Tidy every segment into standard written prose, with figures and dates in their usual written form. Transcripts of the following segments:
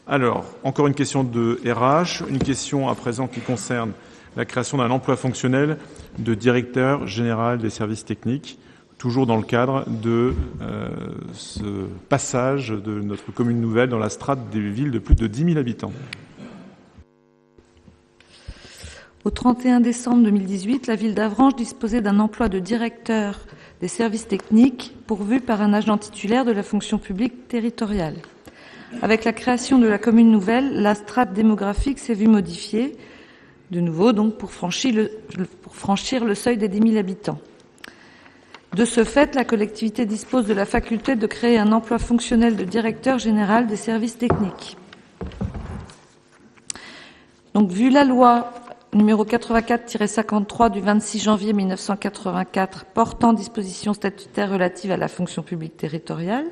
Alors, encore une question de RH, une question à présent qui concerne la création d'un emploi fonctionnel de directeur général des services techniques, toujours dans le cadre de ce passage de notre commune nouvelle dans la strate des villes de plus de 10 000 habitants. Au 31 décembre 2018, la ville d'Avranches disposait d'un emploi de directeur des services techniques pourvu par un agent titulaire de la fonction publique territoriale. Avec la création de la commune nouvelle, la strate démographique s'est vue modifiée, de nouveau donc pour franchir le seuil des 10 000 habitants. De ce fait, la collectivité dispose de la faculté de créer un emploi fonctionnel de directeur général des services techniques. Donc, vu la loi numéro 84-53 du 26 janvier 1984 portant dispositions statutaires relatives à la fonction publique territoriale,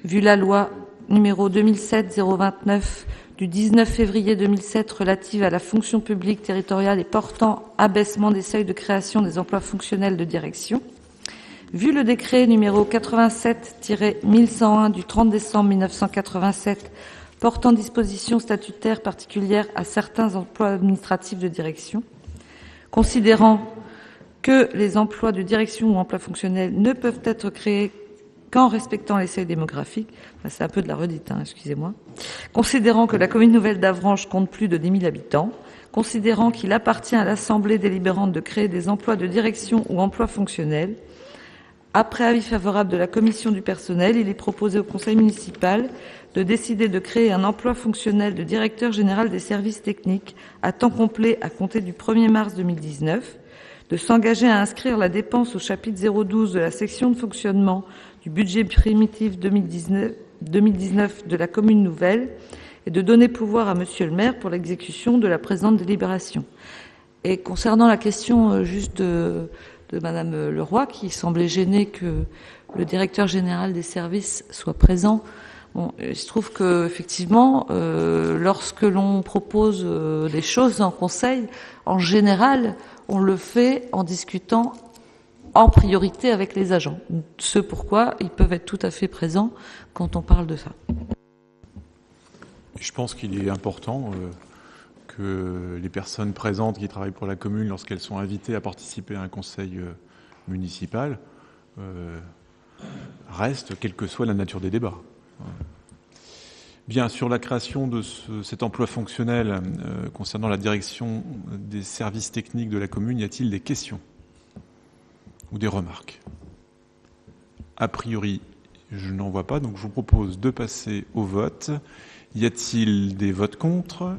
vu la loi numéro 2007-029 du 19 février 2007 relative à la fonction publique territoriale et portant abaissement des seuils de création des emplois fonctionnels de direction, vu le décret numéro 87-1101 du 30 décembre 1987 portant dispositions statutaires particulières à certains emplois administratifs de direction, considérant que les emplois de direction ou emplois fonctionnels ne peuvent être créés qu'en respectant les seuils démographiques, c'est un peu de la redite, excusez-moi, considérant que la commune nouvelle d'Avranches compte plus de 10 000 habitants, considérant qu'il appartient à l'Assemblée délibérante de créer des emplois de direction ou emplois fonctionnels, après avis favorable de la commission du personnel, il est proposé au conseil municipal de décider de créer un emploi fonctionnel de directeur général des services techniques à temps complet à compter du 1er mars 2019, de s'engager à inscrire la dépense au chapitre 012 de la section de fonctionnement du budget primitif 2019 de la commune nouvelle et de donner pouvoir à monsieur le maire pour l'exécution de la présente délibération. Et concernant la question juste de madame Leroy, qui semblait gênée que le directeur général des services soit présent, bon, il se trouve que effectivement, lorsque l'on propose des choses en conseil, en général, on le fait en discutant en priorité avec les agents. Ce pourquoi ils peuvent être tout à fait présents quand on parle de ça. Je pense qu'il est important que les personnes présentes qui travaillent pour la commune, lorsqu'elles sont invitées à participer à un conseil municipal, restent, quelle que soit la nature des débats. Bien, sur la création de cet emploi fonctionnel concernant la direction des services techniques de la commune, y a-t-il des questions ou des remarques? A priori, je n'en vois pas, donc je vous propose de passer au vote. Y a-t-il des votes contre?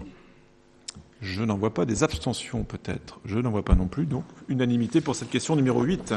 Je n'en vois pas. Des abstentions peut-être? Je n'en vois pas non plus, donc unanimité pour cette question numéro 8.